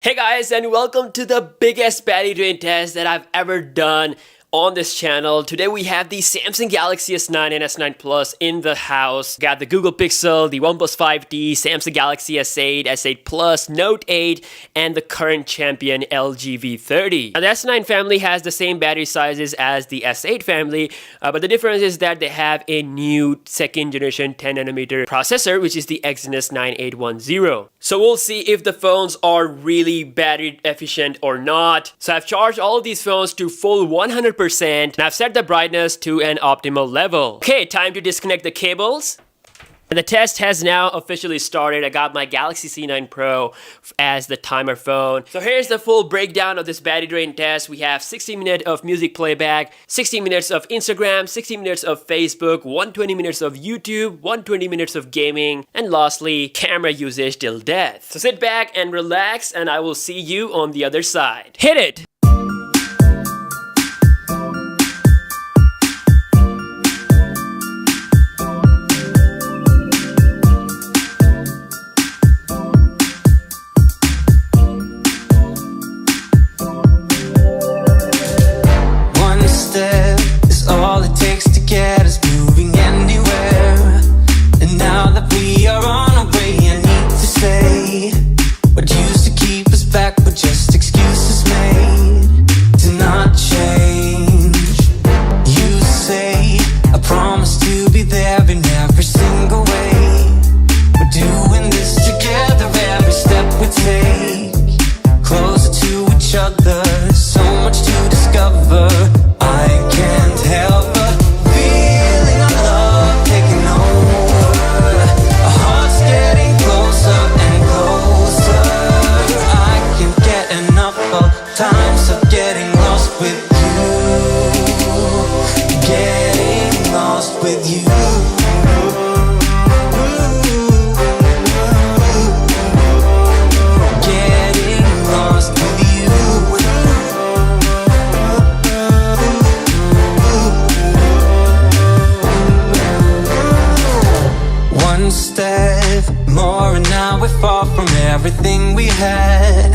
Hey guys, and welcome to the biggest battery drain test that I've ever done on this channel. Today we have the Samsung Galaxy S9 and S9 Plus in the house. Got the Google Pixel, the OnePlus 5D, Samsung Galaxy S8, S8 Plus, Note 8, and the current champion LG V30. Now the S9 family has the same battery sizes as the S8 family, but the difference is that they have a new second generation 10nm processor, which is the Exynos 9810. So we'll see if the phones are really battery efficient or not. So I've charged all of these phones to full 100%, and I've set the brightness to an optimal level. Okay, time to disconnect the cables. And the test has now officially started. I got my Galaxy C9 Pro as the timer phone. So here's the full breakdown of this battery drain test. We have 60 minutes of music playback, 60 minutes of Instagram, 60 minutes of Facebook, 120 minutes of YouTube, 120 minutes of gaming, and lastly, camera usage till death. So sit back and relax, and I will see you on the other side. Hit it! Everything we had,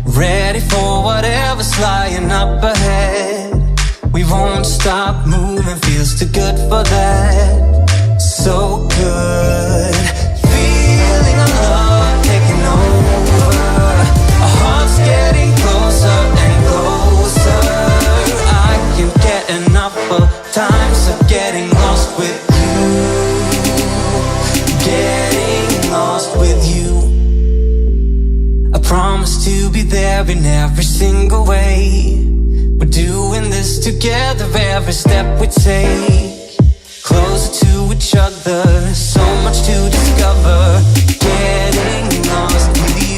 ready for whatever's lying up ahead. We won't stop moving, feels too good for that. So good, feeling our love taking over. Our hearts getting closer and closer. I can't get enough of times of getting lost with you. Getting lost with you. Promise to be there in every single way. We're doing this together, every step we take. Closer to each other, so much to discover. Getting lost with you.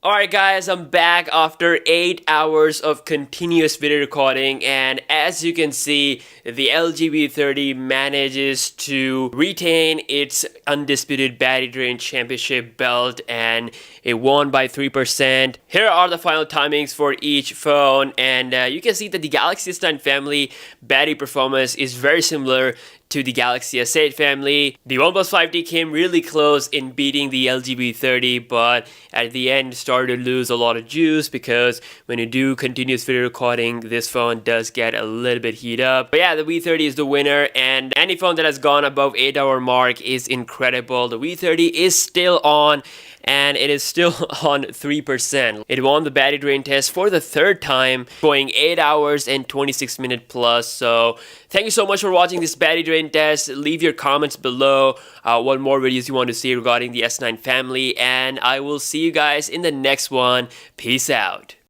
Alright guys, I'm back after 8 hours of continuous video recording, and as you can see, the LG V30 manages to retain its undisputed battery drain championship belt, and it won by 3%. Here are the final timings for each phone, and you can see that the Galaxy S9 family battery performance is very similar to the Galaxy S8 family. The OnePlus 5D came really close in beating the LG V30, but at the end started to lose a lot of juice because when you do continuous video recording, this phone does get a little bit heat up. But yeah, the V30 is the winner, and any phone that has gone above 8-hour mark is incredible. The V30 is still on, and it is still on 3%. It won the battery drain test for the third time, going 8 hours and 26 minutes plus. So thank you so much for watching this battery drain test. Leave your comments below what more videos you want to see regarding the S9 family, and I will see you guys in the next one. Peace out.